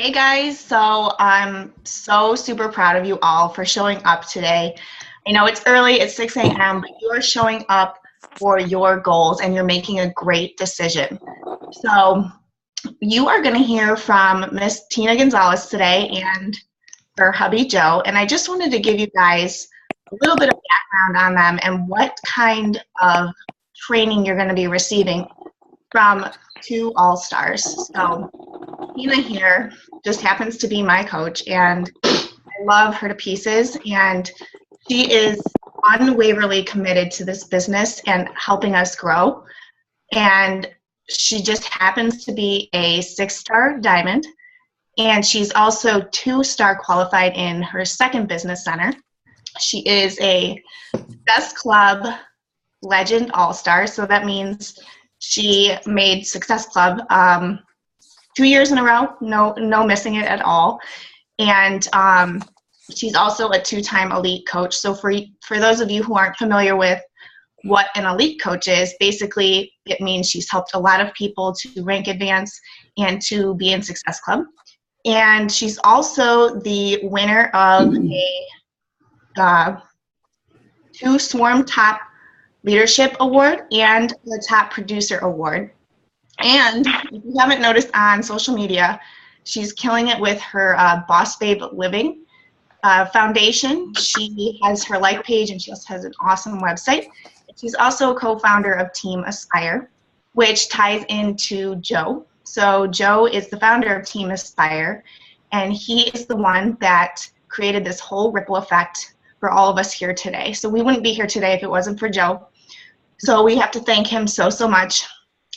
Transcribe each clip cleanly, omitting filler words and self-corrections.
Hey guys, so I'm so super proud of you all for showing up today. I know it's early, it's 6 a.m., but you are showing up for your goals and you're making a great decision. So you are going to hear from Miss Tina Gonzalez today and her hubby Joe, and I just wanted to give you guys a little bit of background on them and what kind of training you're going to be receiving from two all-stars. So Tina here just happens to be my coach, and I love her to pieces, and she is unwaveringly committed to this business and helping us grow. And she just happens to be a 6-star diamond, and she's also 2-star qualified in her second business center. She is a Success Club Legend All-Star, so that means she made Success Club 2 years in a row, no missing it at all. And she's also a 2-time elite coach. So for those of you who aren't familiar with what an elite coach is, basically it means she's helped a lot of people to rank advance and to be in Success Club. And she's also the winner of a 2 Swarm Top Leadership Award and the Top Producer Award. And if you haven't noticed on social media, she's killing it with her Boss Babe Living foundation. She has her like page, and she also has an awesome website. She's also a co-founder of Team Aspire, which ties into Joe. So Joe is the founder of Team Aspire, and he is the one that created this whole ripple effect for all of us here today. So we wouldn't be here today if it wasn't for Joe. So we have to thank him so much.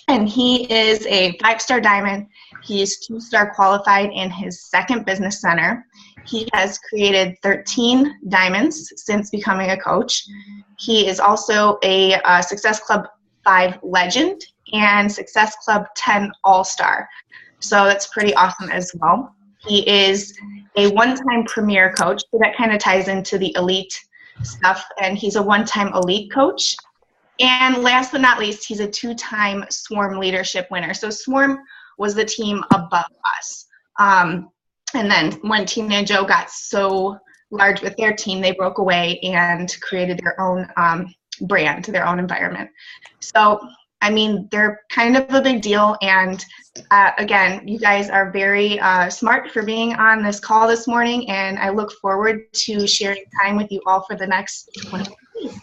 And he is a 5-star diamond. He is 2-star qualified in his second business center. He has created 13 diamonds since becoming a coach. He is also a Success Club 5 legend and Success Club 10 all-star. So that's pretty awesome as well. He is a 1-time premier coach, so that kind of ties into the elite stuff. And he's a 1-time elite coach. And last but not least, he's a 2-time Swarm leadership winner. So Swarm was the team above us. And then when Tina and Joe got so large with their team, they broke away and created their own brand, their own environment. So, I mean, they're kind of a big deal. And again, you guys are very smart for being on this call this morning. And I look forward to sharing time with you all for the next 20 minutes.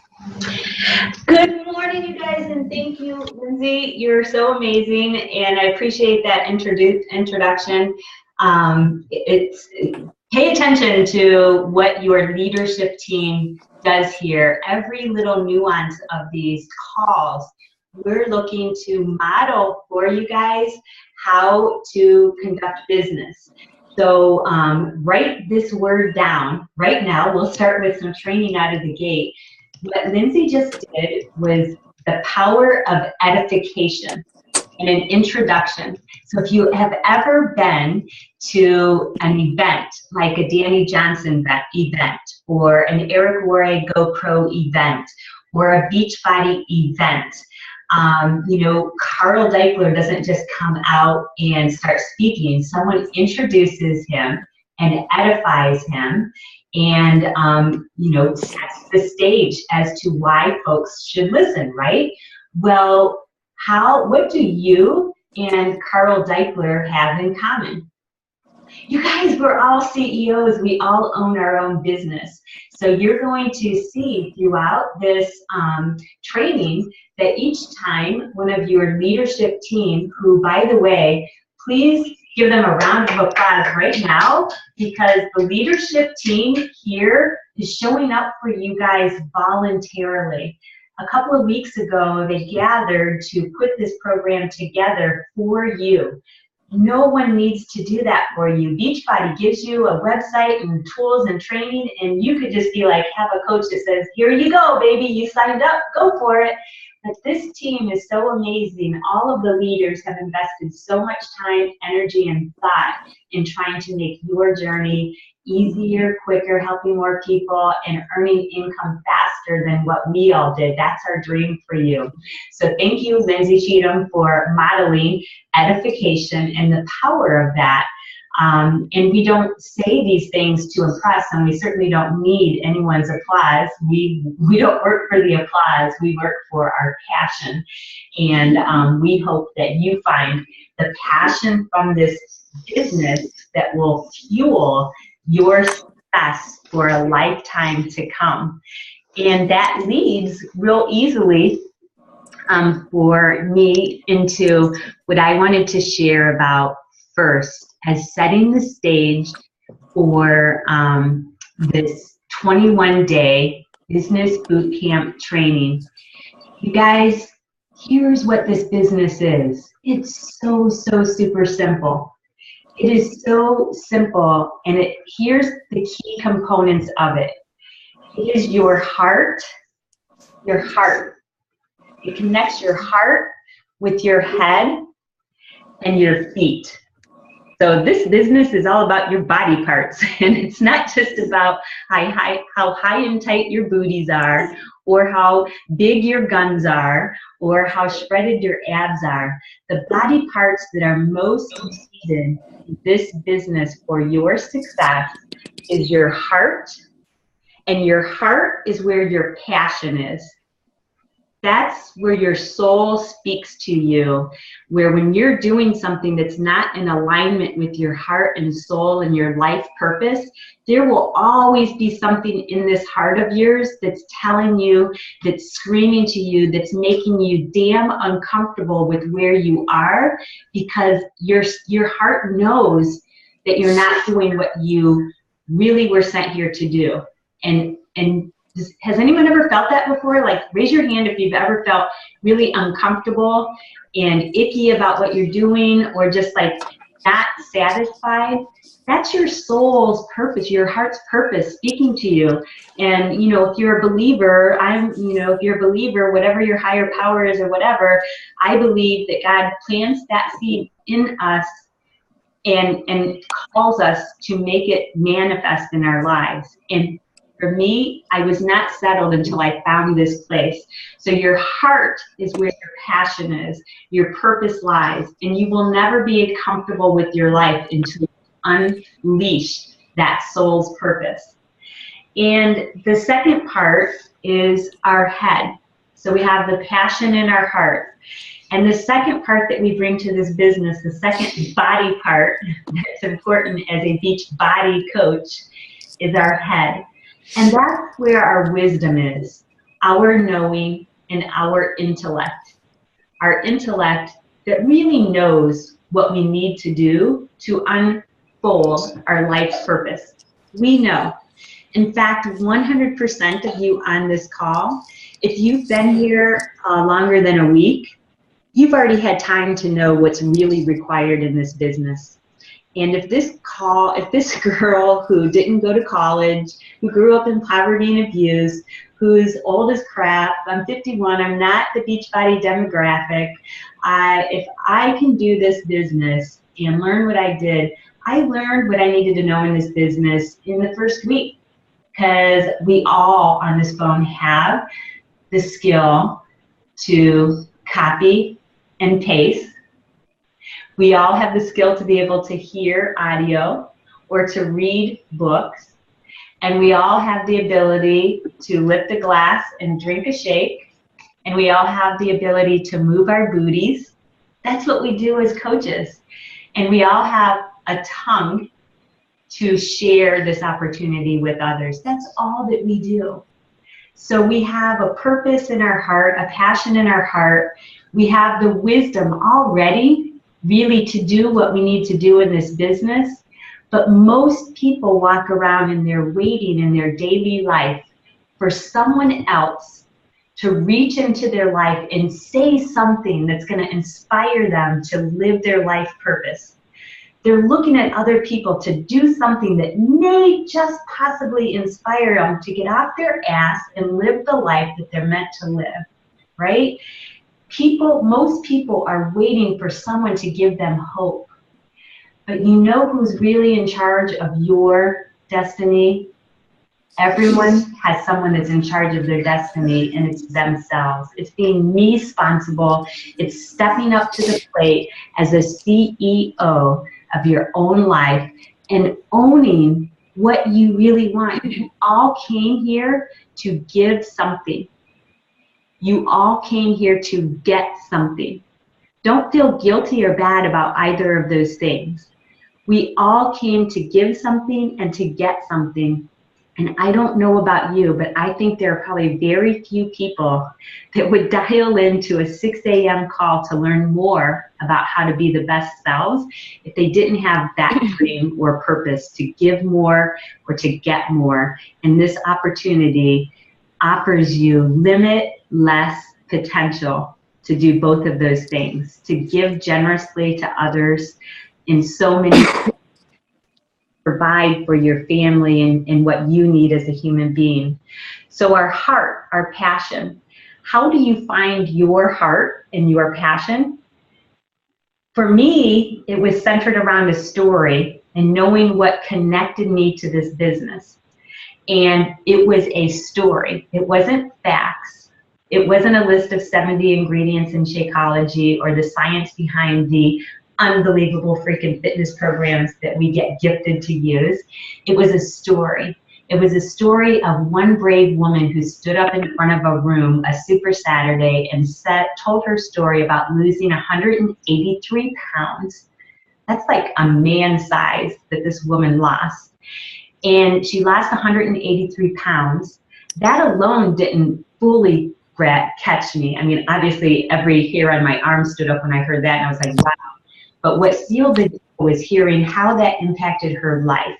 Good morning, you guys, and thank you, Lindsay. You're so amazing, and I appreciate that introduction. Pay attention to what your leadership team does here. Every little nuance of these calls, we're looking to model for you guys how to conduct business. So write this word down right now. We'll start with some training out of the gate. What Lindsay just did was the power of edification in an introduction. So if you have ever been to an event, like a Danny Johnson event, or an Eric Worre GoPro event, or a Beachbody event, you know, Carl Daikeler doesn't just come out and start speaking. Someone introduces him and edifies him, and you know, sets the stage as to why folks should listen, right? Well, what do you and Carl Daikeler have in common? You guys, we're all CEOs. We all own our own business. So you're going to see throughout this training that each time one of your leadership team, who, by the way, please give them a round of applause right now, because the leadership team here is showing up for you guys voluntarily. A couple of weeks ago, they gathered to put this program together for you. No one needs to do that for you. Beachbody gives you a website and tools and training, and you could just be like, have a coach that says, here you go, baby, you signed up, go for it. But this team is so amazing. All of the leaders have invested so much time, energy, and thought in trying to make your journey easier, quicker, helping more people, and earning income faster than what we all did. That's our dream for you. So thank you, Lindsay Cheatham, for modeling edification and the power of that. And we don't say these things to impress, and we certainly don't need anyone's applause. We don't work for the applause. We work for our passion. And we hope that you find the passion from this business that will fuel your success for a lifetime to come. And that leads real easily for me into what I wanted to share about first, as setting the stage for this 21-day business boot camp training. You guys, here's what this business is. It's so super simple. It is so simple, and here's the key components of it. It is your heart. Your heart. It connects your heart with your head and your feet. So this business is all about your body parts, and it's not just about how high and tight your booties are, or how big your guns are, or how shredded your abs are. The body parts that are most needed in this business for your success is your heart, and your heart is where your passion is. That's where your soul speaks to you, where when you're doing something that's not in alignment with your heart and soul and your life purpose, there will always be something in this heart of yours that's telling you, that's screaming to you, that's making you damn uncomfortable with where you are, because your heart knows that you're not doing what you really were sent here to do. And has anyone ever felt that before? Like, raise your hand if you've ever felt really uncomfortable and icky about what you're doing, or just like not satisfied. That's your soul's purpose, your heart's purpose speaking to you. And you know, if you're a believer, if you're a believer, whatever your higher power is or whatever, I believe that God plants that seed in us and calls us to make it manifest in our lives. And for me, I was not settled until I found this place. So your heart is where your passion is, your purpose lies, and you will never be comfortable with your life until you unleash that soul's purpose. And the second part is our head. So we have the passion in our heart. And the second part that we bring to this business, the second body part that's important as a beach body coach, is our head. And that's where our wisdom is, our knowing and our intellect. Our intellect that really knows what we need to do to unfold our life's purpose. We know. In fact, 100% of you on this call, if you've been here longer than a week, you've already had time to know what's really required in this business. And if this girl who didn't go to college, who grew up in poverty and abuse, who's old as crap, I'm 51, I'm not the Beachbody demographic, if I can do this business and learn what I did, I learned what I needed to know in this business in the first week. Because we all on this phone have the skill to copy and paste. We all have the skill to be able to hear audio or to read books. And we all have the ability to lift a glass and drink a shake. And we all have the ability to move our booties. That's what we do as coaches. And we all have a tongue to share this opportunity with others. That's all that we do. So we have a purpose in our heart, a passion in our heart. We have the wisdom already really to do what we need to do in this business. But most people walk around and they're waiting in their daily life for someone else to reach into their life and say something that's going to inspire them to live their life purpose. They're looking at other people to do something that may just possibly inspire them to get off their ass and live the life that they're meant to live, right? Most people are waiting for someone to give them hope. But you know who's really in charge of your destiny? Everyone has someone that's in charge of their destiny, and it's themselves. It's being me-sponsible. It's stepping up to the plate as a CEO of your own life and owning what you really want. You all came here to give something. You all came here to get something. Don't feel guilty or bad about either of those things. We all came to give something and to get something. And I don't know about you, but I think there are probably very few people that would dial into a 6 a.m. call to learn more about how to be the best selves if they didn't have that dream or purpose to give more or to get more. And this opportunity offers you limitless potential to do both of those things, to give generously to others in so many ways, provide for your family and what you need as a human being. So our heart, our passion, how do you find your heart and your passion? For me, it was centered around a story and knowing what connected me to this business. And it was a story. It wasn't facts. It wasn't a list of 70 ingredients in Shakeology or the science behind the unbelievable freaking fitness programs that we get gifted to use. It was a story. It was a story of one brave woman who stood up in front of a room, a Super Saturday, and told her story about losing 183 pounds. That's like a man size that this woman lost. And she lost 183 pounds. That alone didn't fully catch me. I mean, obviously every hair on my arm stood up when I heard that, and I was like, wow. But what sealed the deal was hearing how that impacted her life.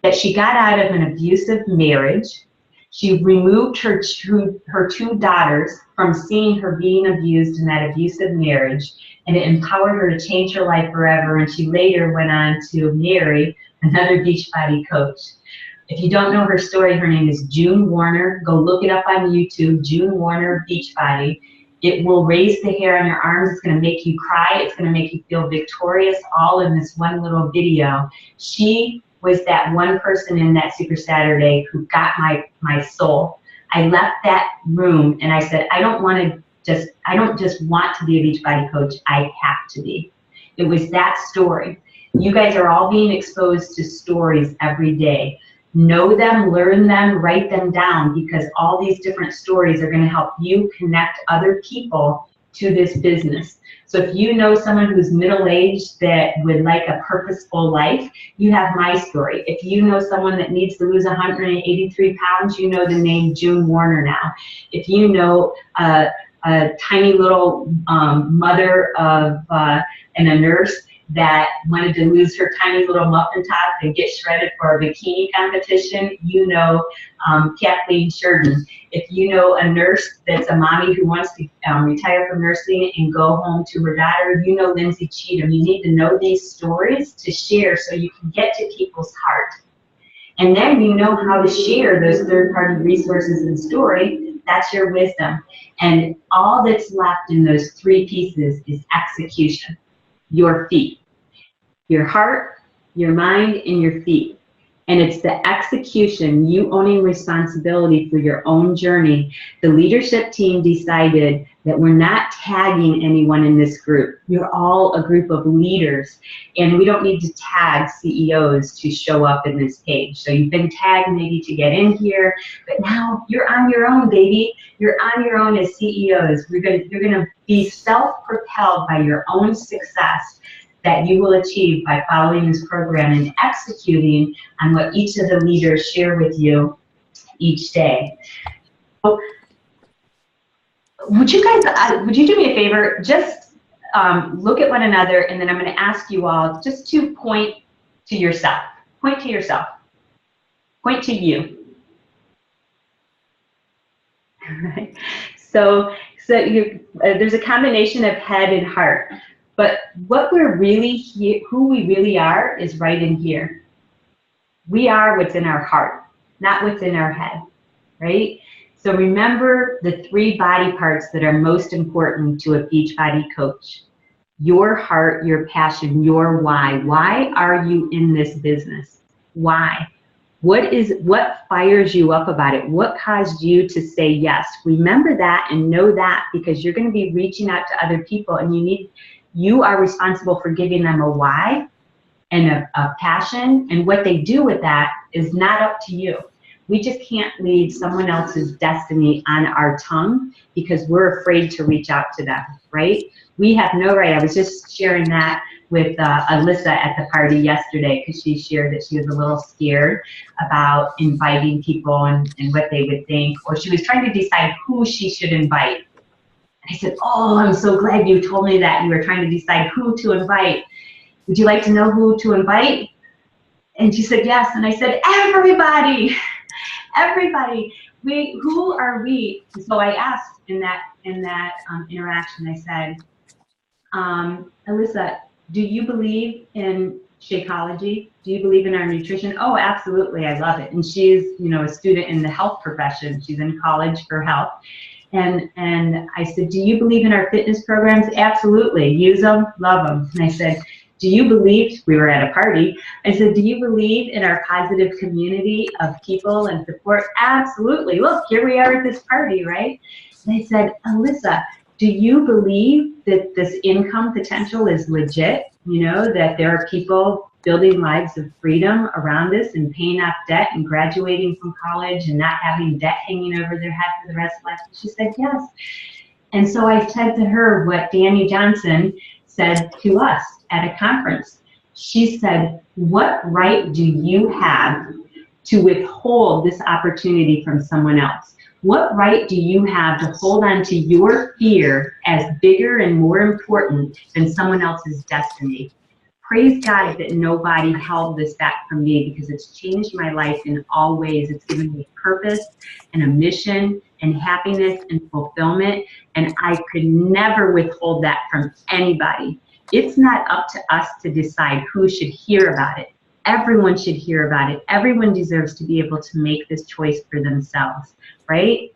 That she got out of an abusive marriage. She removed her two daughters from seeing her being abused in that abusive marriage, and it empowered her to change her life forever. And she later went on to marry another Beachbody coach. If you don't know her story, her name is June Warner. Go look it up on YouTube, June Warner Beachbody. It will raise the hair on your arms. It's going to make you cry. It's going to make you feel victorious, all in this one little video. She was that one person in that Super Saturday who got my soul. I left that room and I said, I don't just want to be a Beachbody coach. I have to be. It was that story. You guys are all being exposed to stories every day. Know them, learn them, write them down, because all these different stories are going to help you connect other people to this business. So if you know someone who's middle-aged that would like a purposeful life, you have my story. If you know someone that needs to lose 183 pounds, you know the name June Warner now. If you know a tiny little mother of and a nurse that wanted to lose her tiny little muffin top and get shredded for a bikini competition, you know Kathleen Sheridan. If you know a nurse that's a mommy who wants to retire from nursing and go home to her daughter, you know Lindsay Cheatham. You need to know these stories to share so you can get to people's heart. And then you know how to share those third-party resources and story. That's your wisdom. And all that's left in those three pieces is execution. Your feet, your heart, your mind, and your feet. And it's the execution, you owning responsibility for your own journey. The leadership team decided that we're not tagging anyone in this group. You're all a group of leaders, and we don't need to tag CEOs to show up in this page. So you've been tagged maybe to get in here, but now you're on your own, baby. You're on your own as CEOs. You're gonna be self-propelled by your own success that you will achieve by following this program and executing on what each of the leaders share with you each day. So, would you do me a favor? Just look at one another, and then I'm going to ask you all just to point to yourself. Point to yourself. Point to you. All right. So there's a combination of head and heart. But what we're really who we really are is right in here. We are what's in our heart, not what's in our head, right? So remember the three body parts that are most important to a Beachbody coach. Your heart, your passion, your why. Why are you in this business? Why? What fires you up about it? What caused you to say yes? Remember that and know that, because you're going to be reaching out to other people, and you are responsible for giving them a why and a passion, and what they do with that is not up to you. We just can't leave someone else's destiny on our tongue because we're afraid to reach out to them, right? We have no right. I was just sharing that with Alyssa at the party yesterday, because she shared that she was a little scared about inviting people and what they would think, or she was trying to decide who she should invite. And I said, oh, I'm so glad you told me that. You were trying to decide who to invite. Would you like to know who to invite? And she said, yes. And I said, everybody, everybody. Who are we? So I asked in that interaction, I said, Alyssa, do you believe in Shakeology? Do you believe in our nutrition? Oh, absolutely, I love it. And she's, you know, a student in the health profession. She's in college for health. And I said, do you believe in our fitness programs? Absolutely, use them, love them. And I said, do you believe, we were at a party, I said, do you believe in our positive community of people and support? Absolutely, look, here we are at this party, right? And I said, Alyssa, do you believe that this income potential is legit? You know, that there are people building lives of freedom around us and paying off debt and graduating from college and not having debt hanging over their head for the rest of life? She said, yes. And so I said to her what Danny Johnson said to us at a conference. She said, what right do you have to withhold this opportunity from someone else? What right do you have to hold on to your fear as bigger and more important than someone else's destiny? Praise God that nobody held this back from me, because it's changed my life in all ways. It's given me purpose and a mission and happiness and fulfillment, and I could never withhold that from anybody. It's not up to us to decide who should hear about it. Everyone should hear about it. Everyone deserves to be able to make this choice for themselves, right?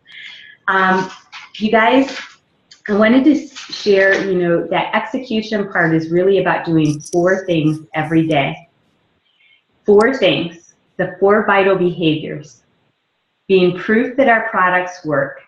You guys, I wanted to share, you know, that execution part is really about doing 4 things every day. 4 things, the 4 vital behaviors. Being proof that our products work.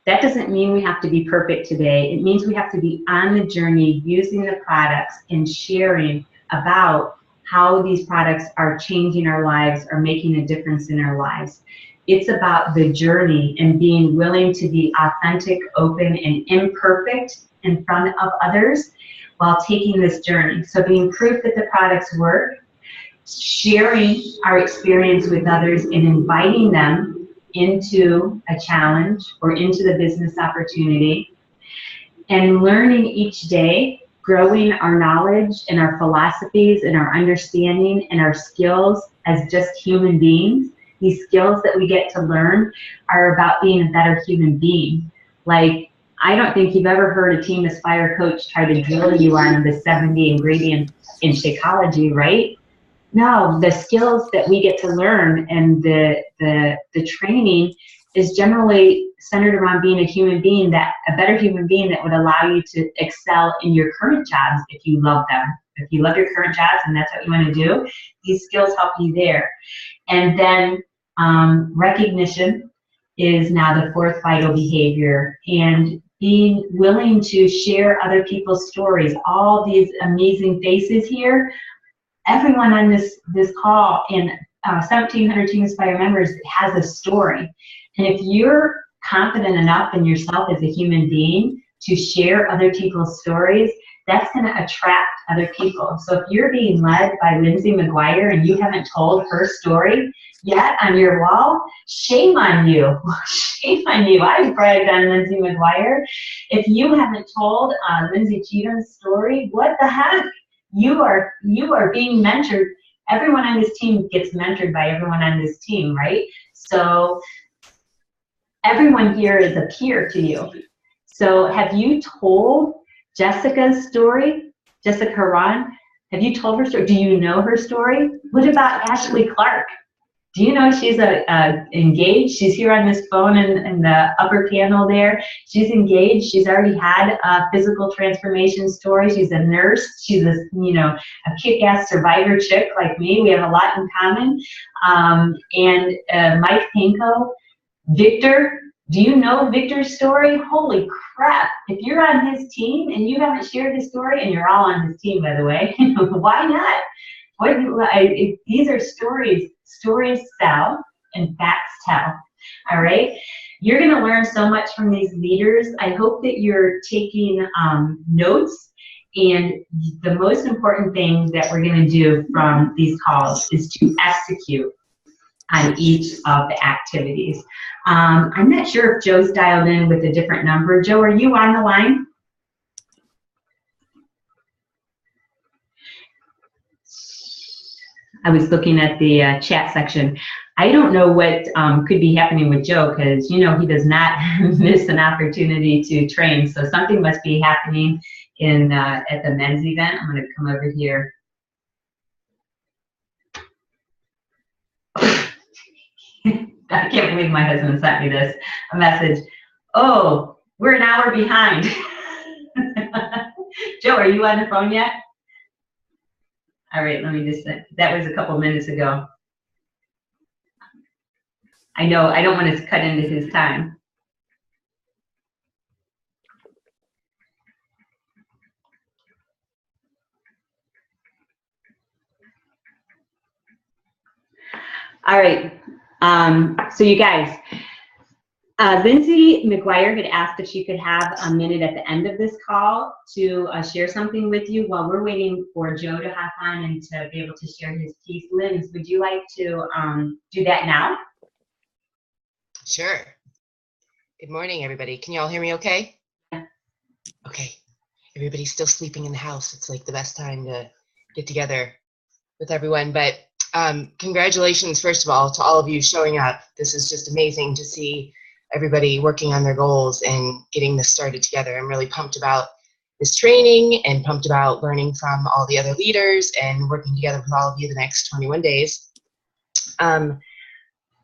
That doesn't mean we have to be perfect today. It means we have to be on the journey using the products and sharing about how these products are changing our lives, or making a difference in our lives. It's about the journey and being willing to be authentic, open, and imperfect in front of others while taking this journey. So being proof that the products work, sharing our experience with others and inviting them into a challenge or into the business opportunity, and learning each day, growing our knowledge and our philosophies and our understanding and our skills as just human beings. These skills that we get to learn are about being a better human being. Like, I don't think you've ever heard a Team Aspire coach try to drill you on the 70 ingredients in Shakeology, right? No, the skills that we get to learn and the training is generally centered around being a human being, a better human being that would allow you to excel in your current jobs if you love them. If you love your current jobs and that's what you want to do, these skills help you there. And then recognition is now the 4th vital behavior, and being willing to share other people's stories. All these amazing faces here, everyone on this call and 1,700 Team Aspire members has a story. And if you're confident enough in yourself as a human being to share other people's stories, that's going to attract other people. So if you're being led by Lindsay McGuire and you haven't told her story yet on your wall, shame on you. Shame on you. I've bragged on Lindsay McGuire. If you haven't told Lindsay Cheatham's story, what the heck? You are being mentored. Everyone on this team gets mentored by everyone on this team, right? So everyone here is a peer to you. So have you told Jessica's story? Jessica Haran, have you told her story? Do you know her story? What about Ashley Clark? Do you know she's engaged? She's here on this phone in the upper panel there. She's engaged. She's already had a physical transformation story. She's a nurse. She's a kick-ass survivor chick like me. We have a lot in common. And Mike Pinko, Victor. Do you know Victor's story? Holy crap. If you're on his team and you haven't shared his story, and you're all on his team, by the way, why not? These are stories. Stories sell and facts tell. All right. You're going to learn so much from these leaders. I hope that you're taking notes. And the most important thing that we're going to do from these calls is to execute on each of the activities. I'm not sure if Joe's dialed in with a different number. Joe, are you on the line? I was looking at the chat section. I don't know what could be happening with Joe, because you know he does not miss an opportunity to train. So something must be happening in at the men's event. I'm going to come over here. I can't believe my husband sent me this, a message. Oh, we're an hour behind. Joe, are you on the phone yet? All right, let me just, that was a couple minutes ago. I know, I don't want to cut into his time. All right, so you guys, Lindsay McGuire had asked if she could have a minute at the end of this call to share something with you while we're waiting for Joe to hop on and to be able to share his piece. Linz, would you like to do that now? Sure. Good morning, everybody. Can you all hear me okay? Yeah. Okay. Everybody's still sleeping in the house. It's like the best time to get together with everyone. But congratulations, first of all, to all of you showing up. This is just amazing to see everybody working on their goals and getting this started together. I'm really pumped about this training and pumped about learning from all the other leaders and working together with all of you the next 21 days.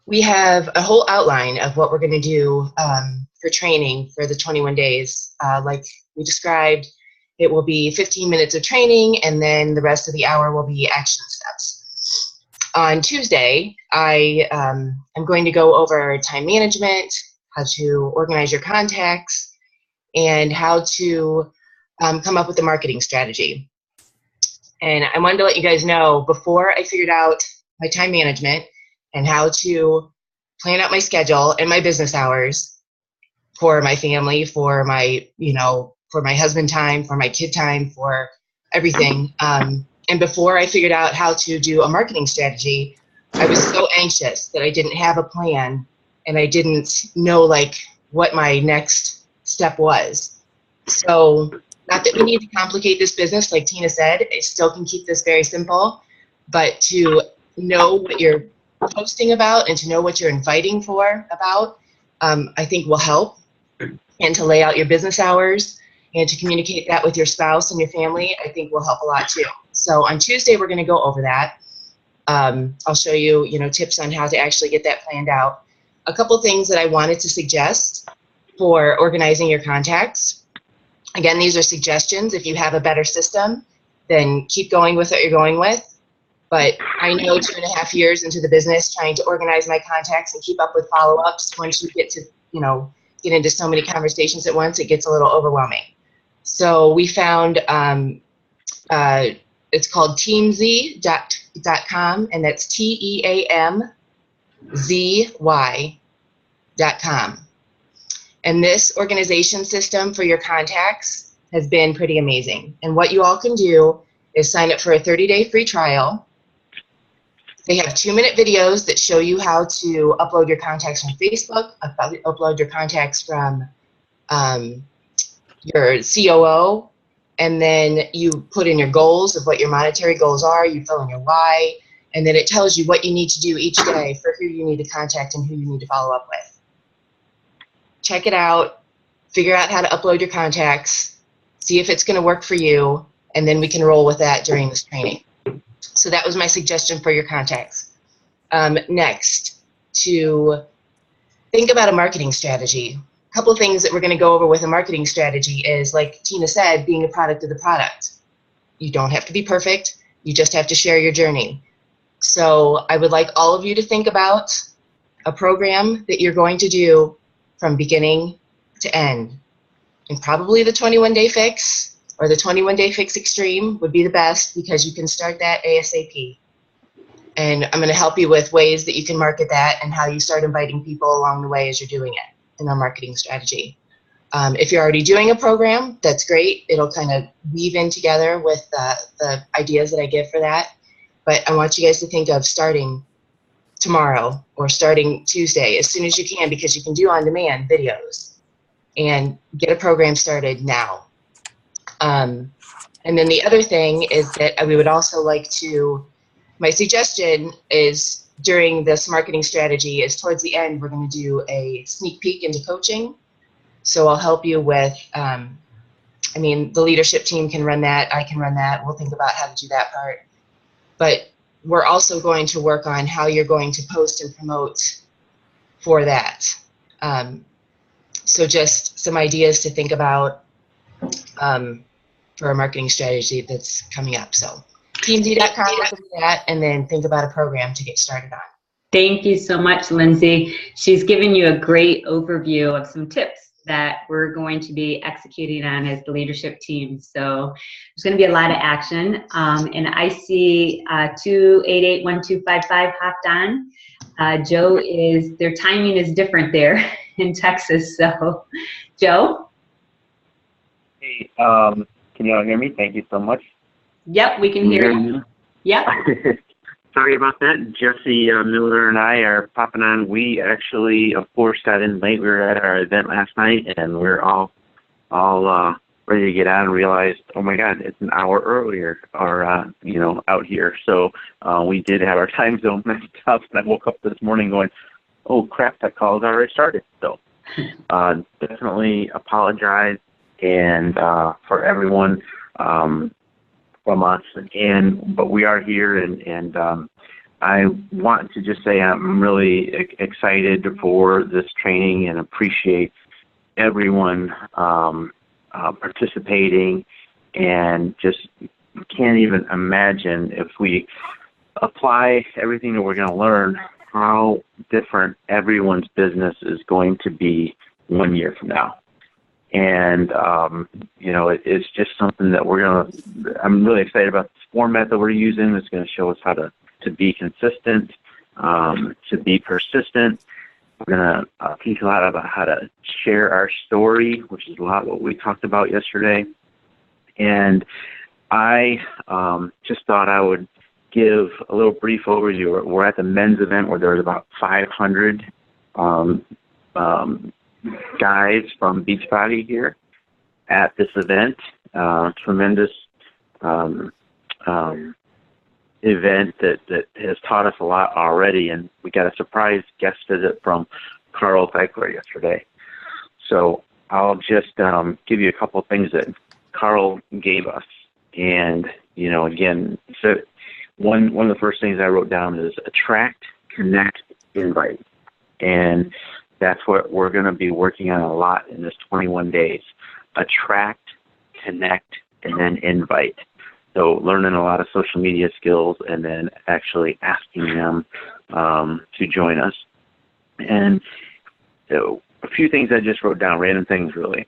We have a whole outline of what we're going to do for training for the 21 days. Like we described, it will be 15 minutes of training, and then the rest of the hour will be action steps. On Tuesday, I am going to go over time management, how to organize your contacts, and how to come up with a marketing strategy. And I wanted to let you guys know, before I figured out my time management and how to plan out my schedule and my business hours for my family, for my, for my husband time, for my kid time, for everything. And before I figured out how to do a marketing strategy, I was so anxious that I didn't have a plan and I didn't know what my next step was. So not that we need to complicate this business, like Tina said, I still can keep this very simple, but to know what you're posting about and to know what you're inviting for about, I think will help. And to lay out your business hours and to communicate that with your spouse and your family, I think will help a lot too. So on Tuesday, we're going to go over that. I'll show you, tips on how to actually get that planned out. A couple things that I wanted to suggest for organizing your contacts. Again, these are suggestions. If you have a better system, then keep going with what you're going with. But I know 2.5 years into the business, trying to organize my contacts and keep up with follow-ups, once you get to, get into so many conversations at once, it gets a little overwhelming. So we found, it's called teamzy.com, and that's TEAMZY.com. And this organization system for your contacts has been pretty amazing. And what you all can do is sign up for a 30-day free trial. They have 2-minute videos that show you how to upload your contacts from Facebook, upload your contacts from your COO, and then you put in your goals of what your monetary goals are, you fill in your why, and then it tells you what you need to do each day for who you need to contact and who you need to follow up with. Check it out, figure out how to upload your contacts, see if it's going to work for you, and then we can roll with that during this training. So that was my suggestion for your contacts. Next, to think about a marketing strategy. A couple of things that we're going to go over with a marketing strategy is, like Tina said, being a product of the product. You don't have to be perfect. You just have to share your journey. So I would like all of you to think about a program that you're going to do from beginning to end. And probably the 21-day fix or the 21-day Fix Extreme would be the best because you can start that ASAP. And I'm going to help you with ways that you can market that and how you start inviting people along the way as you're doing it in our marketing strategy. If you're already doing a program, that's great. It'll kind of weave in together with the ideas that I give for that. But I want you guys to think of starting tomorrow or starting Tuesday as soon as you can, because you can do on-demand videos and get a program started now. And then the other thing is that we would also like to, my suggestion is during this marketing strategy is towards the end, we're going to do a sneak peek into coaching. So I'll help you with, I mean, the leadership team can run that. I can run that. We'll think about how to do that part. But we're also going to work on how you're going to post and promote for that. So just some ideas to think about for a marketing strategy that's coming up. So teamd.com, look at that, and then think about a program to get started on. Thank you so much, Lindsay. She's given you a great overview of some tips that we're going to be executing on as the leadership team. So there's going to be a lot of action. And I see 288-1255 hopped on. Joe is, their timing is different there in Texas. So, Joe? Hey, can you all hear me? Thank you so much. Yep, we can hear you. Yep. Sorry about that. Jesse Miller and I are popping on. We actually, of course, got in late. We were at our event last night, and we're all ready to get out and realized, oh my God, it's an hour earlier, or you know, out here. So we did have our time zone messed up, and I woke up this morning going, oh crap, that call's already started. So definitely apologize, and for everyone. From us, but we are here, and I want to just say I'm really excited for this training and appreciate everyone participating, and just can't even imagine if we apply everything that we're going to learn, how different everyone's business is going to be 1 year from now. And, you know, it's just something that I'm really excited about this format that we're using. It's going to show us how to be consistent, to be persistent. We're going to teach a lot about how to share our story, which is a lot what we talked about yesterday. And I just thought I would give a little brief overview. We're at the men's event where there's about 500 guys from Beachbody here at this event. Tremendous event that has taught us a lot already, and we got a surprise guest visit from Carl Eichler yesterday. So I'll just give you a couple of things that Carl gave us. And, you know, again, so one of the first things I wrote down is attract, connect, invite. And that's what we're going to be working on a lot in this 21 days. Attract, connect, and then invite. So learning a lot of social media skills and then actually asking them to join us. And so a few things I just wrote down, random things really.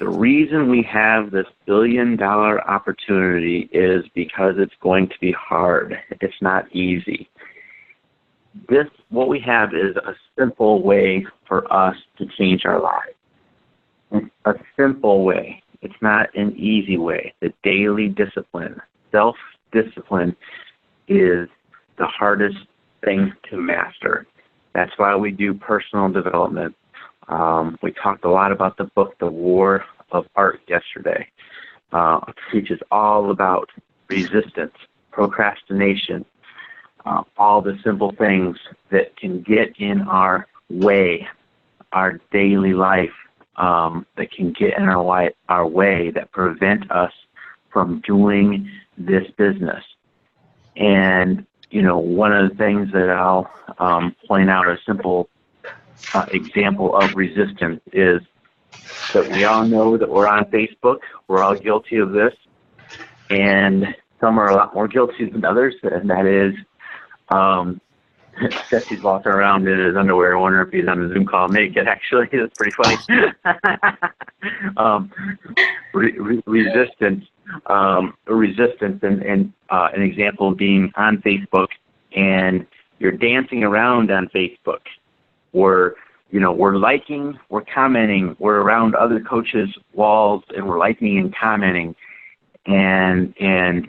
The reason we have this billion-dollar opportunity is because it's going to be hard. It's not easy. What we have is a simple way for us to change our lives. A simple way. It's not an easy way. The daily discipline, self-discipline, is the hardest thing to master. That's why we do personal development. We talked a lot about the book, The War of Art, yesterday. It teaches all about resistance, procrastination, all the simple things that can get in our way, our daily life, that can get in our way that prevent us from doing this business. And, you know, one of the things that I'll point out, a simple example of resistance, is that we all know that we're on Facebook. We're all guilty of this. And some are a lot more guilty than others, and that is Jesse's walking around in his underwear. I wonder if he's on a Zoom call naked. Actually, that's pretty funny. Resistance, and an example being on Facebook, and you're dancing around on Facebook. We're liking, we're commenting, we're around other coaches' walls, and we're liking and commenting, and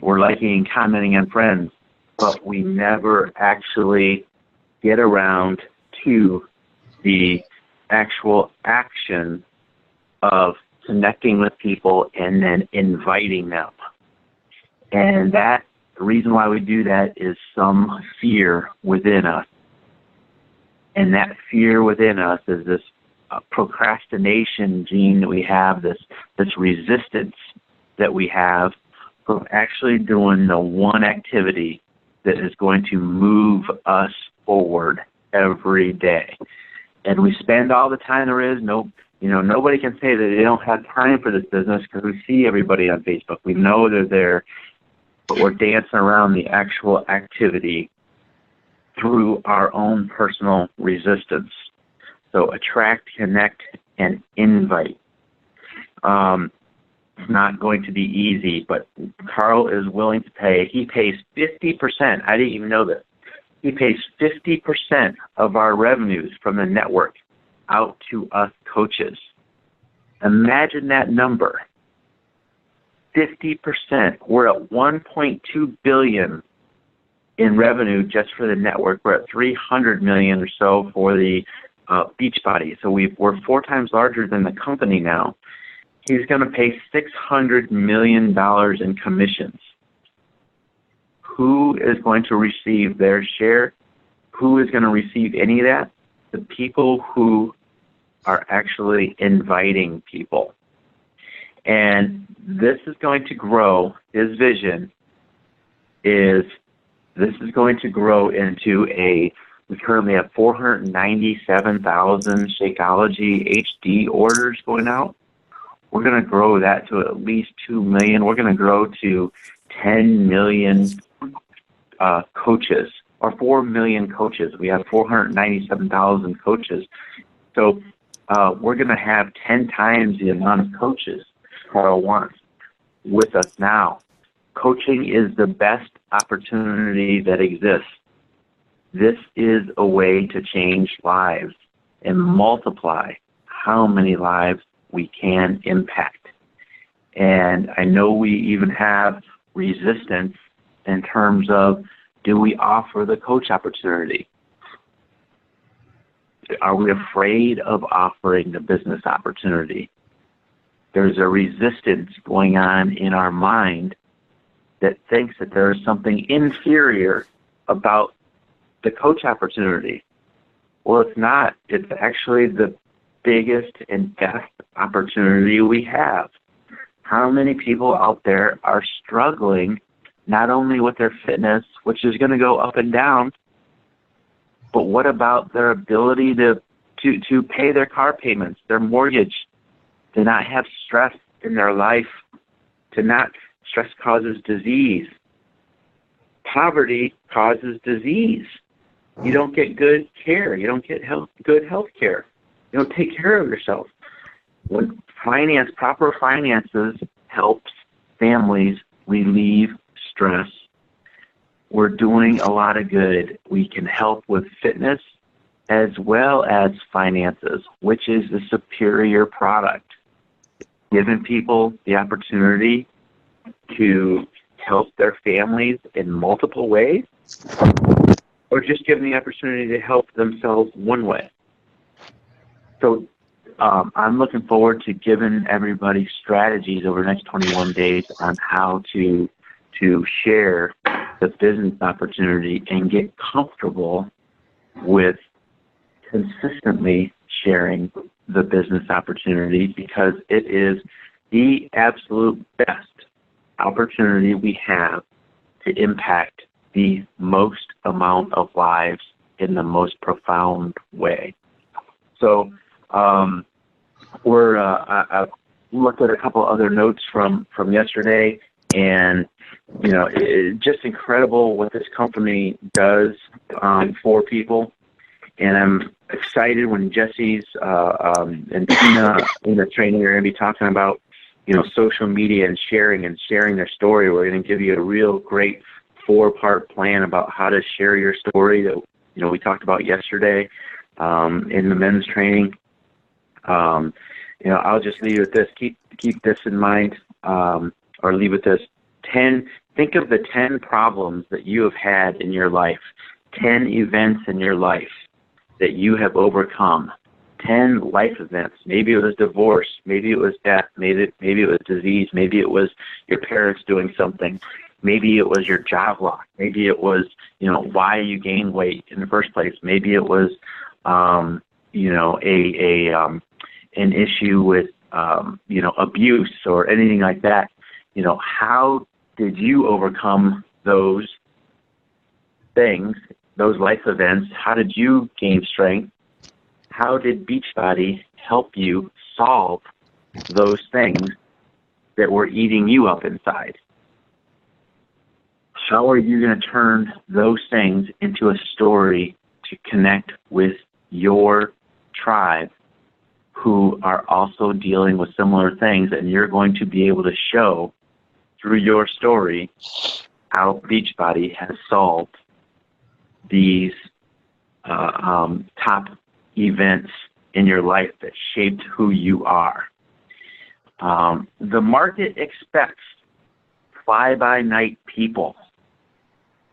we're liking and commenting on friends, but we never actually get around to the actual action of connecting with people and then inviting them. And the reason why we do that is some fear within us. And that fear within us is this procrastination gene that we have, this resistance that we have from actually doing the one activity that is going to move us forward every day. And we spend all the time there is. Nobody can say that they don't have time for this business because we see everybody on Facebook. We know they're there, but we're dancing around the actual activity through our own personal resistance. So attract, connect, and invite. It's not going to be easy, but Carl is willing to pay. He pays 50%. I didn't even know this. He pays 50% of our revenues from the network out to us coaches. Imagine that number. 50%. We're at $1.2 billion in revenue just for the network. We're at $300 million or so for the Beachbody. So we're 4 times larger than the company now. He's going to pay $600 million in commissions. Who is going to receive their share? Who is going to receive any of that? The people who are actually inviting people. And this is going to grow. His vision is this is going to grow into we currently have 497,000 Shakeology HD orders going out. We're going to grow that to at least 2 million. We're going to grow to 10 million coaches, or 4 million coaches. We have 497,000 coaches. So we're going to have 10 times the amount of coaches Carl wants with us now. Coaching is the best opportunity that exists. This is a way to change lives and multiply how many lives we can impact. And I know we even have resistance in terms of, do we offer the coach opportunity? Are we afraid of offering the business opportunity? There's a resistance going on in our mind that thinks that there is something inferior about the coach opportunity. Well, it's not. It's actually the biggest and best opportunity we have. How many people out there are struggling not only with their fitness, which is going to go up and down, but what about their ability to pay their car payments, their mortgage, to not have stress in their life, stress causes disease. Poverty causes disease. You don't get good care. You don't get good health care. You don't take care of yourself. When proper finances helps families relieve stress, we're doing a lot of good. We can help with fitness as well as finances, which is the superior product. Giving people the opportunity to help their families in multiple ways, or just giving the opportunity to help themselves one way. So I'm looking forward to giving everybody strategies over the next 21 days on how to share the business opportunity and get comfortable with consistently sharing the business opportunity, because it is the absolute best opportunity we have to impact the most amount of lives in the most profound way. So I've looked at a couple other notes from yesterday. And, you know, it's just incredible what this company does for people. And I'm excited when Jesse's and Tina in the training are going to be talking about, you know, social media and sharing their story. We're going to give you a real great 4-part plan about how to share your story that, you know, we talked about yesterday in the men's training. You know, I'll just leave with this. Keep this in mind, or leave with this. Think of the 10 problems that you have had in your life, 10 events in your life that you have overcome, 10 life events. Maybe it was divorce, maybe it was death, maybe it was disease, maybe it was your parents doing something, maybe it was your job loss, maybe it was, you know, why you gained weight in the first place, maybe it was, you know, an issue with, you know, abuse or anything like that. You know, how did you overcome those things, those life events? How did you gain strength? How did Beachbody help you solve those things that were eating you up inside? How are you going to turn those things into a story to connect with your tribe who are also dealing with similar things, and you're going to be able to show through your story how Beachbody has solved these top events in your life that shaped who you are. The market expects fly-by-night people.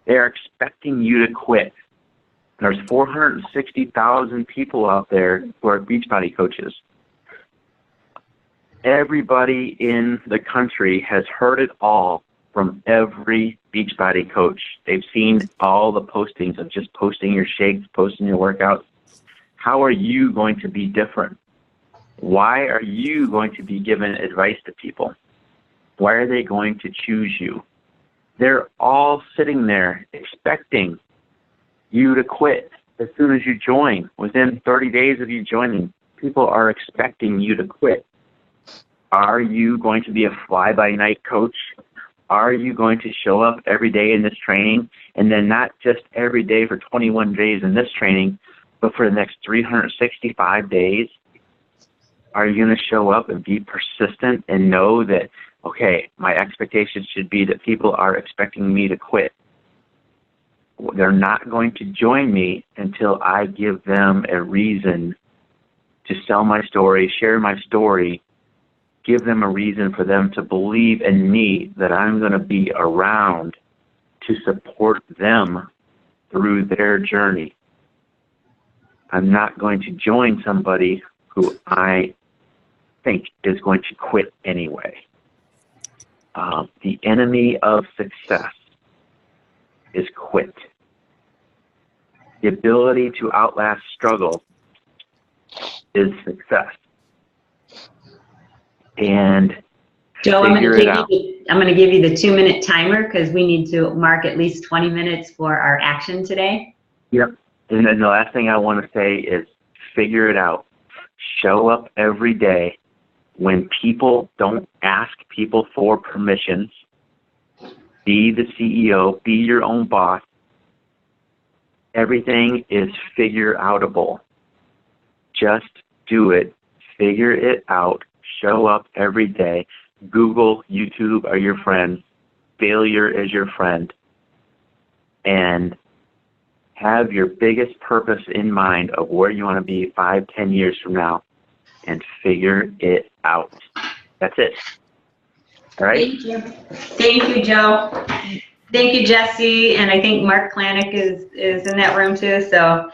They're expecting you to quit. There's 460,000 people out there who are Beachbody coaches. Everybody in the country has heard it all from every Beachbody coach. They've seen all the postings of just posting your shakes, posting your workouts. How are you going to be different? Why are you going to be given advice to people? Why are they going to choose you? They're all sitting there expecting you to quit as soon as you join. Within 30 days of you joining, people are expecting you to quit. Are you going to be a fly-by-night coach? Are you going to show up every day in this training, and then not just every day for 21 days in this training, but for the next 365 days? Are you going to show up and be persistent and know that, okay, my expectations should be that people are expecting me to quit? They're not going to join me until I give them a reason to sell my story, share my story, give them a reason for them to believe in me, that I'm going to be around to support them through their journey. I'm not going to join somebody who I think is going to quit anyway. The enemy of success is quit. The ability to outlast struggle is success. And Joe, I'm figure it out. going to give you the 2-minute timer because we need to mark at least 20 minutes for our action today. Yep. And then the last thing I want to say is figure it out. Show up every day when people don't ask people for permissions. Be the CEO. Be your own boss. Everything is figure-outable. Just do it. Figure it out. Show up every day. Google, YouTube are your friends. Failure is your friend. And have your biggest purpose in mind of where you want to be 5, 10 years from now, and figure it out. That's it. All right? Thank you. Thank you, Joe. Thank you, Jesse. And I think Mark Klanik is in that room too. So,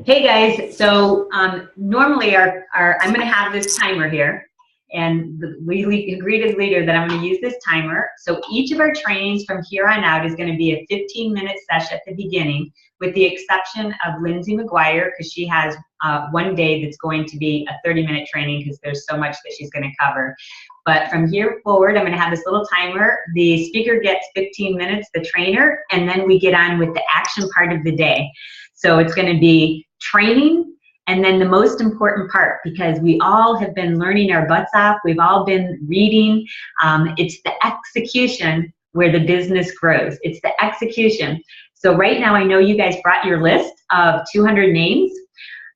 hey guys. So normally I'm going to have this timer here. And we agreed as leader that I'm going to use this timer. So each of our trainings from here on out is going to be a 15-minute session at the beginning, with the exception of Lindsay McGuire, because she has one day that's going to be a 30-minute training because there's so much that she's going to cover. But from here forward, I'm going to have this little timer. The speaker gets 15 minutes, the trainer, and then we get on with the action part of the day. So it's going to be training, And then the most important part, because we all have been learning our butts off, we've all been reading, it's the execution where the business grows. It's the execution. So right now, I know you guys brought your list of 200 names.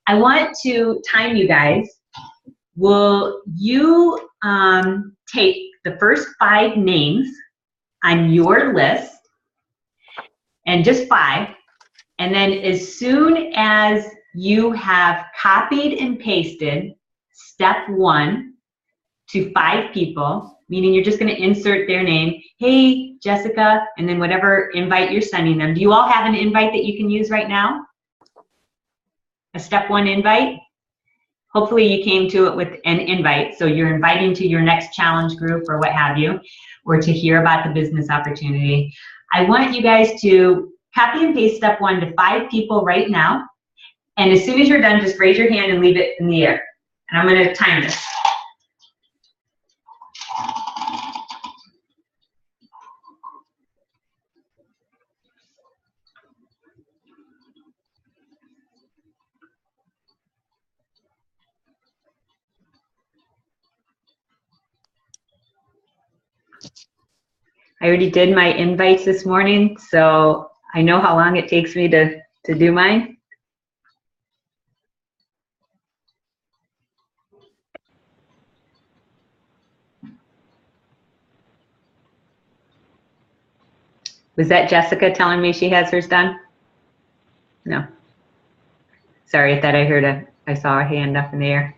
I want to time you guys. Will you take the first 5 names on your list, and just 5, and then as soon as you have copied and pasted step 1 to 5 people, meaning you're just going to insert their name, hey, Jessica, and then whatever invite you're sending them. Do you all have an invite that you can use right now? A step 1 invite? Hopefully you came to it with an invite, so you're inviting to your next challenge group or what have you, or to hear about the business opportunity. I want you guys to copy and paste step 1 to 5 people right now, and as soon as you're done, just raise your hand and leave it in the air. And I'm going to time this. I already did my invites this morning, so I know how long it takes me to do mine. Was that Jessica telling me she has hers done? No. Sorry, I thought I saw a hand up in the air.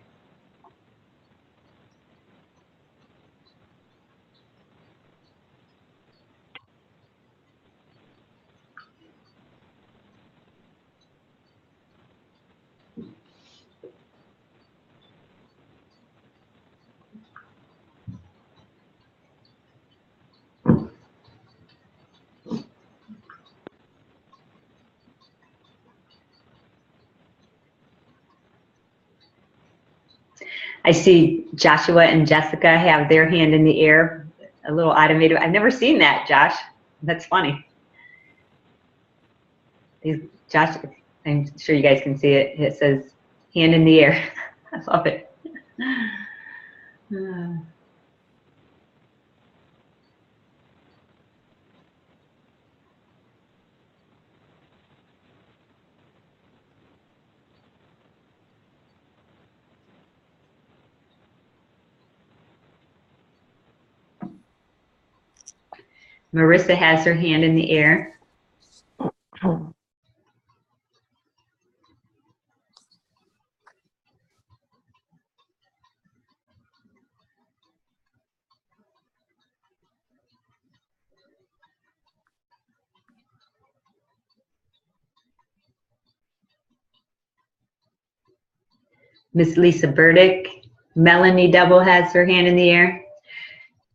I see Joshua and Jessica have their hand in the air, a little automated. I've never seen that, Josh. That's funny. Josh, I'm sure you guys can see it. It says hand in the air. I love it. Marissa has her hand in the air. Miss Lisa Burdick, Melanie Double has her hand in the air.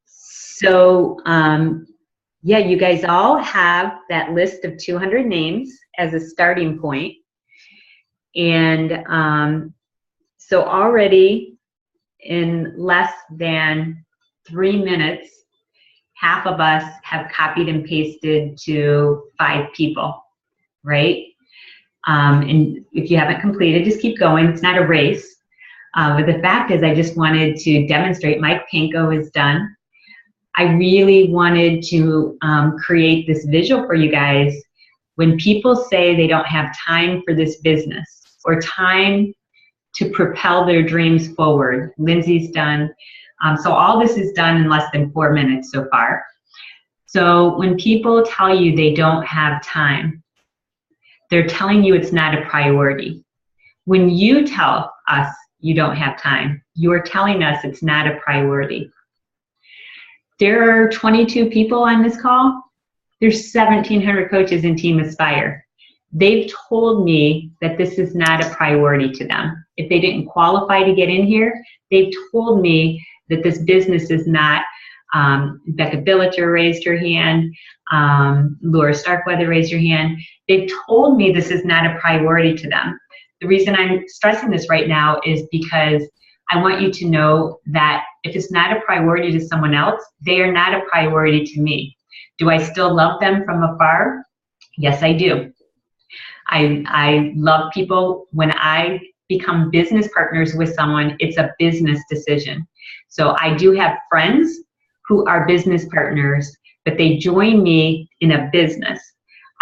So, yeah, you guys all have that list of 200 names as a starting point. And so already in less than 3 minutes, half of us have copied and pasted to 5 people, right? And if you haven't completed, just keep going. It's not a race. But the fact is, I just wanted to demonstrate. Mike Panko is done. I really wanted to create this visual for you guys. When people say they don't have time for this business or time to propel their dreams forward, Lindsay's done. So all this is done in less than 4 minutes so far. So when people tell you they don't have time, they're telling you it's not a priority. When you tell us you don't have time, you're telling us it's not a priority. There are 22 people on this call. There's 1,700 coaches in Team Aspire. They've told me that this is not a priority to them. If they didn't qualify to get in here, they've told me that this business is not. Becca Billiter raised her hand. Laura Starkweather raised her hand. They've told me this is not a priority to them. The reason I'm stressing this right now is because I want you to know that if it's not a priority to someone else, they are not a priority to me. Do I still love them from afar? Yes, I do. I love people when I become business partners with someone, it's a business decision. So I do have friends who are business partners, but they join me in a business.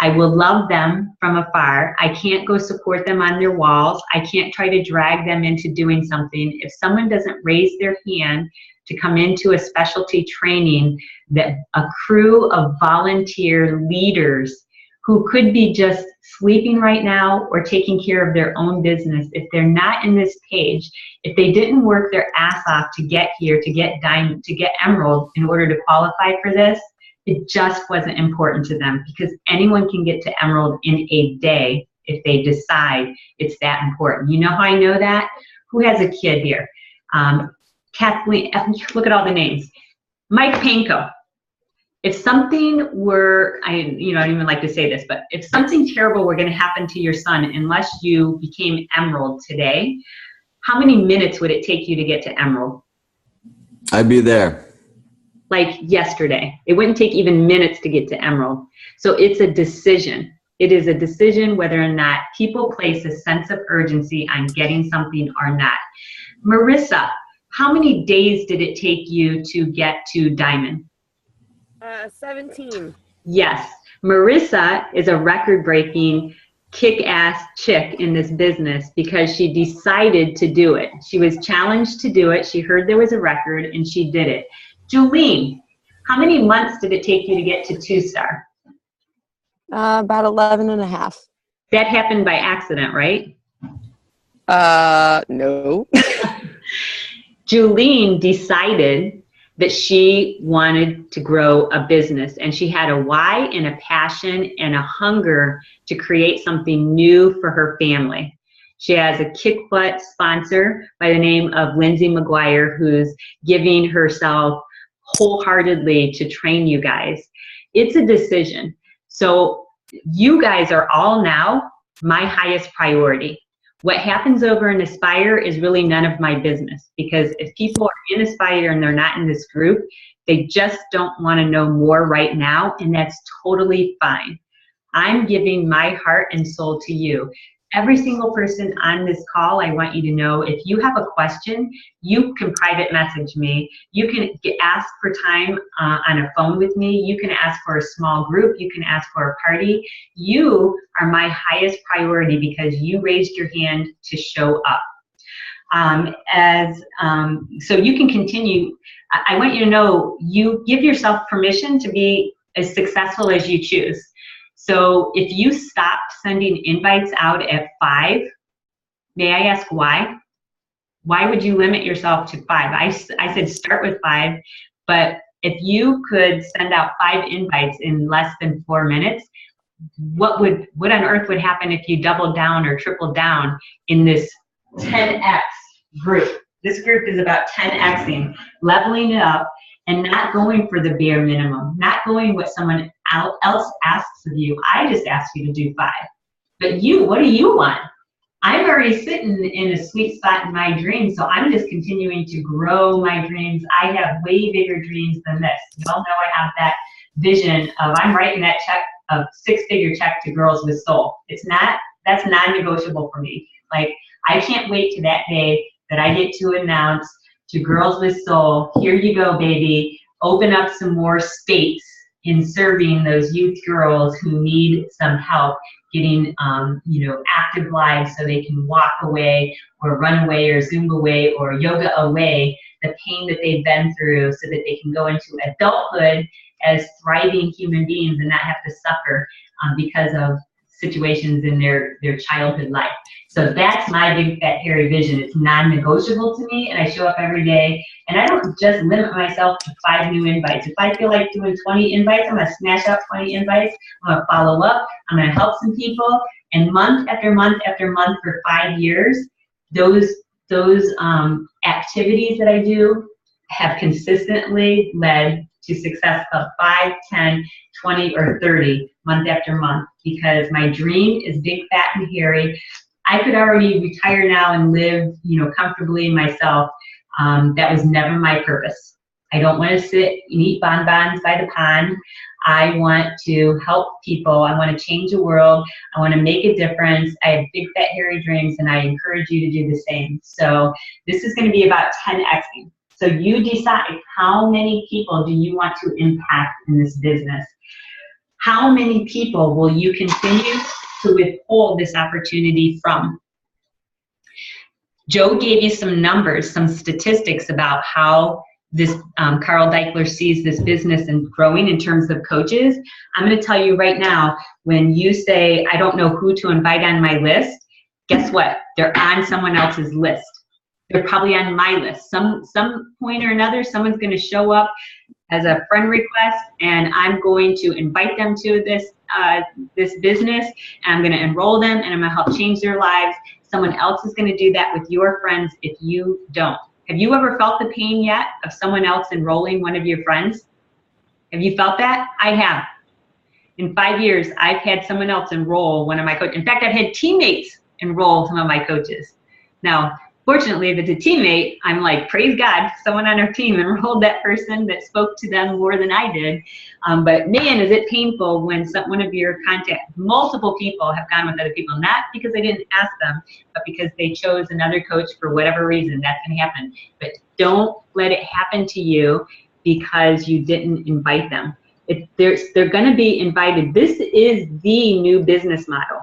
I will love them from afar. I can't go support them on their walls. I can't try to drag them into doing something. If someone doesn't raise their hand to come into a specialty training, that a crew of volunteer leaders who could be just sleeping right now or taking care of their own business, if they're not in this page, if they didn't work their ass off to get here, to get diamond, to get emerald in order to qualify for this, it just wasn't important to them, because anyone can get to emerald in a day if they decide it's that important. You know how I know that? Who has a kid here? Kathleen, look at all the names. Mike Panko. If something were, I don't even like to say this, but if something terrible were going to happen to your son, unless you became emerald today, how many minutes would it take you to get to emerald? I'd be there. Like yesterday. It wouldn't take even minutes to get to emerald. So it's a decision. It is a decision whether or not people place a sense of urgency on getting something or not. Marissa, how many days did it take you to get to diamond? 17. Yes. Marissa is a record-breaking, kick-ass chick in this business because she decided to do it. She was challenged to do it. She heard there was a record, and she did it. Julene, how many months did it take you to get to 2-star? About 11 and a half. That happened by accident, right? No. Julene decided that she wanted to grow a business, and she had a why and a passion and a hunger to create something new for her family. She has a kick butt sponsor by the name of Lindsay McGuire, who's giving herself wholeheartedly to train you guys. It's a decision. So you guys are all now my highest priority. What happens over in Aspire is really none of my business, because if people are in Aspire and they're not in this group, they just don't want to know more right now, and that's totally fine. I'm giving my heart and soul to you. Every single person on this call, I want you to know, if you have a question, you can private message me. You can ask for time on a phone with me. You can ask for a small group. You can ask for a party. You are my highest priority because you raised your hand to show up. So you can continue. I want you to know, you give yourself permission to be as successful as you choose. So if you stopped sending invites out at 5, may I ask why? Why would you limit yourself to 5? I said start with 5, but if you could send out 5 invites in less than 4 minutes, what on earth would happen if you doubled down or tripled down in this 10x group? This group is about 10xing, leveling it up, and not going for the bare minimum, not going what someone else asks of you. I just ask you to do 5. But you, what do you want? I'm already sitting in a sweet spot in my dreams, so I'm just continuing to grow my dreams. I have way bigger dreams than this. You all know I have that vision of, I'm writing that check, a 6-figure check to Girls with Soul. That's non-negotiable for me. Like, I can't wait to that day that I get to announce to Girls with Soul, here you go, baby. Open up some more space in serving those youth girls who need some help getting, active lives so they can walk away or run away or Zumba away or yoga away the pain that they've been through, so that they can go into adulthood as thriving human beings and not have to suffer because of situations in their childhood life. So that's my big fat hairy vision. It's non-negotiable to me, and I show up every day, and I don't just limit myself to 5 new invites. If I feel like doing 20 invites, I'm gonna smash out 20 invites. I'm gonna follow up. I'm gonna help some people, and month after month after month for 5 years, those activities that I do have consistently led to success of 5, 10, 20, or 30 month after month, because my dream is big, fat, and hairy. I could already retire now and live, comfortably myself. That was never my purpose. I don't want to sit and eat bonbons by the pond. I want to help people. I want to change the world. I want to make a difference. I have big, fat, hairy dreams, and I encourage you to do the same. So this is going to be about 10xing. So you decide, how many people do you want to impact in this business? How many people will you continue to withhold this opportunity from? Joe gave you some numbers, some statistics about how this Carl Daikeler sees this business and growing in terms of coaches. I'm going to tell you right now, when you say, I don't know who to invite on my list, guess what? They're on someone else's list. They're probably on my list. Some point or another, someone's going to show up as a friend request, and I'm going to invite them to this business, and I'm going to enroll them, and I'm going to help change their lives. Someone else is going to do that with your friends if you don't. Have you ever felt the pain yet of someone else enrolling one of your friends? Have you felt that? I have. In 5 years, I've had someone else enroll one of my coaches. In fact, I've had teammates enroll some of my coaches. Now, fortunately, if it's a teammate, I'm like, praise God, someone on our team enrolled that person that spoke to them more than I did. But man, is it painful when one of your contacts, multiple people have gone with other people, not because I didn't ask them, but because they chose another coach for whatever reason. That's going to happen. But don't let it happen to you because you didn't invite them. They're going to be invited. This is the new business model.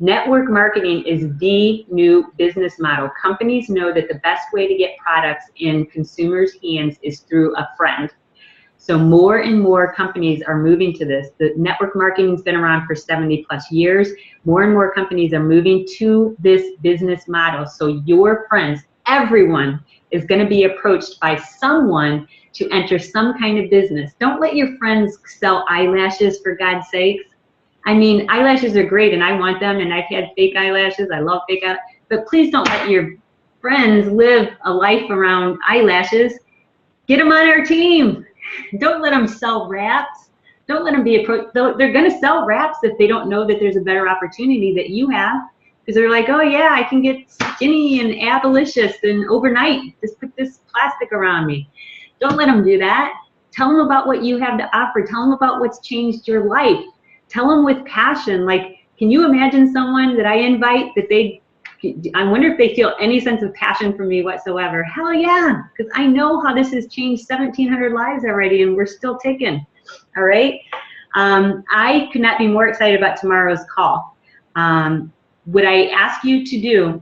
Network marketing is the new business model. Companies know that the best way to get products in consumers' hands is through a friend. So more and more companies are moving to this. The network marketing's been around for 70 plus years. More and more companies are moving to this business model. So your friends, everyone is going to be approached by someone to enter some kind of business. Don't let your friends sell eyelashes, for God's sakes. I mean, eyelashes are great and I want them, and I've had fake eyelashes. I love fake eyelashes. But please don't let your friends live a life around eyelashes. Get them on our team. Don't let them sell wraps. Don't let them be approached. They're going to sell wraps if they don't know that there's a better opportunity that you have. Because they're like, oh yeah, I can get skinny and abolitious and overnight. Just put this plastic around me. Don't let them do that. Tell them about what you have to offer. Tell them about what's changed your life. Tell them with passion. Like, can you imagine someone that I invite that I wonder if they feel any sense of passion for me whatsoever. Hell yeah, because I know how this has changed 1,700 lives already, and we're still ticking. All right. I could not be more excited about tomorrow's call. What I ask you to do,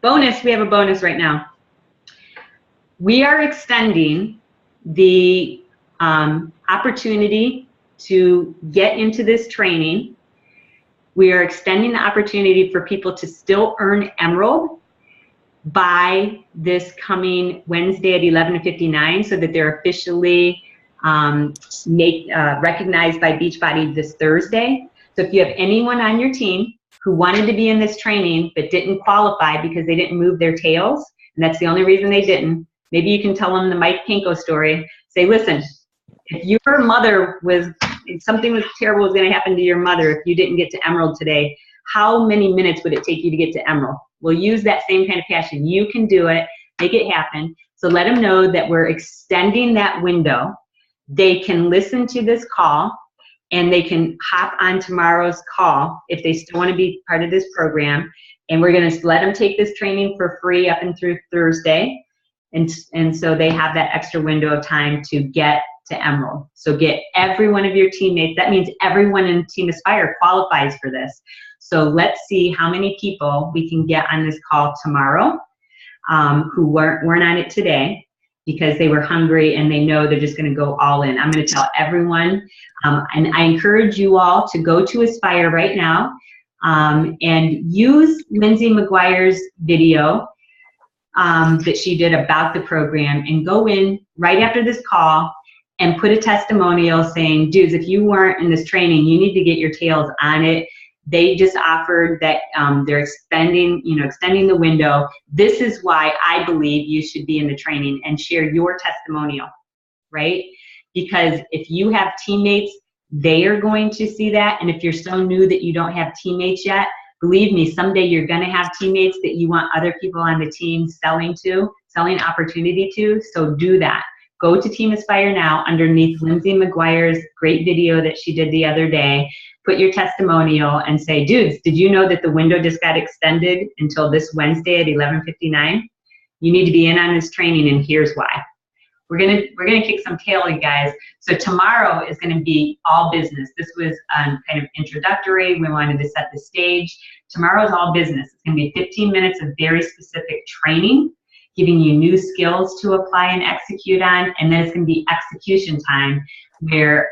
bonus, we have a bonus right now. We are extending the opportunity to get into this training. We are extending the opportunity for people to still earn Emerald by this coming Wednesday at 11:59, so that they're officially recognized by Beachbody this Thursday. So if you have anyone on your team who wanted to be in this training but didn't qualify because they didn't move their tails, and that's the only reason they didn't, maybe you can tell them the Mike Pinko story. Say, listen, if your mother if something was terrible was going to happen to your mother if you didn't get to Emerald today, how many minutes would it take you to get to Emerald? We'll use that same kind of passion. You can do it. Make it happen. So let them know that we're extending that window. They can listen to this call, and they can hop on tomorrow's call if they still want to be part of this program. And we're going to let them take this training for free up and through Thursday. And so they have that extra window of time to get to Emerald. So get every one of your teammates. That means everyone in Team Aspire qualifies for this. So let's see how many people we can get on this call tomorrow who weren't on it today because they were hungry and they know they're just going to go all in. I'm going to tell everyone, and I encourage you all to go to Aspire right now and use Lindsay McGuire's video that she did about the program, and go in right after this call and put a testimonial saying, dudes, if you weren't in this training, you need to get your tails on it. They just offered that they're extending the window. This is why I believe you should be in the training, and share your testimonial, right? Because if you have teammates, they are going to see that. And if you're so new that you don't have teammates yet, believe me, someday you're going to have teammates that you want other people on the team selling opportunity to. So do that. go to Team Aspire now underneath Lindsay McGuire's great video that she did the other day. Put your testimonial and say, dudes, did you know that the window just got extended until this Wednesday at 11:59? You need to be in on this training, and here's why. We're gonna kick some tail, you guys. So tomorrow is gonna be all business. This was kind of introductory. We wanted to set the stage. Tomorrow is all business. It's gonna be 15 minutes of very specific training, giving you new skills to apply and execute on, and then it's gonna be execution time, where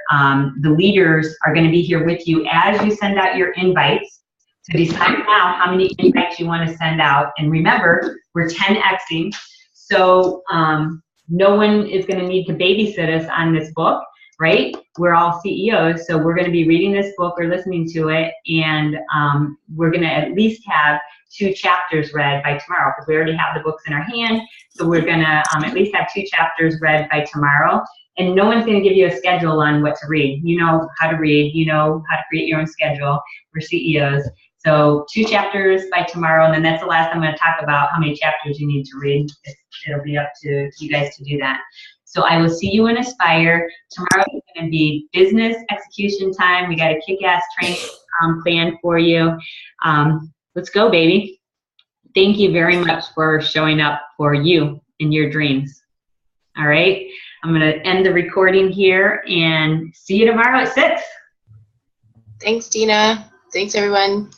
the leaders are gonna be here with you as you send out your invites. So decide now how many invites you wanna send out. And remember, we're 10Xing. So no one is gonna need to babysit us on this book, right? We're all CEOs, so we're gonna be reading this book or listening to it, and we're gonna at least have 2 chapters read by tomorrow, because we already have the books in our hand. So we're gonna at least have 2 chapters read by tomorrow. And no one's gonna give you a schedule on what to read. You know how to read, you know how to create your own schedule. We're CEOs. So 2 chapters by tomorrow, and then that's the last I'm gonna talk about how many chapters you need to read. It'll be up to you guys to do that. So I will see you in Aspire. Tomorrow is gonna be business execution time. We got a kick-ass training planned for you. Let's go, baby. Thank you very much for showing up for you and your dreams. All right, I'm gonna end the recording here and see you tomorrow at 6. Thanks, Dina. Thanks, everyone.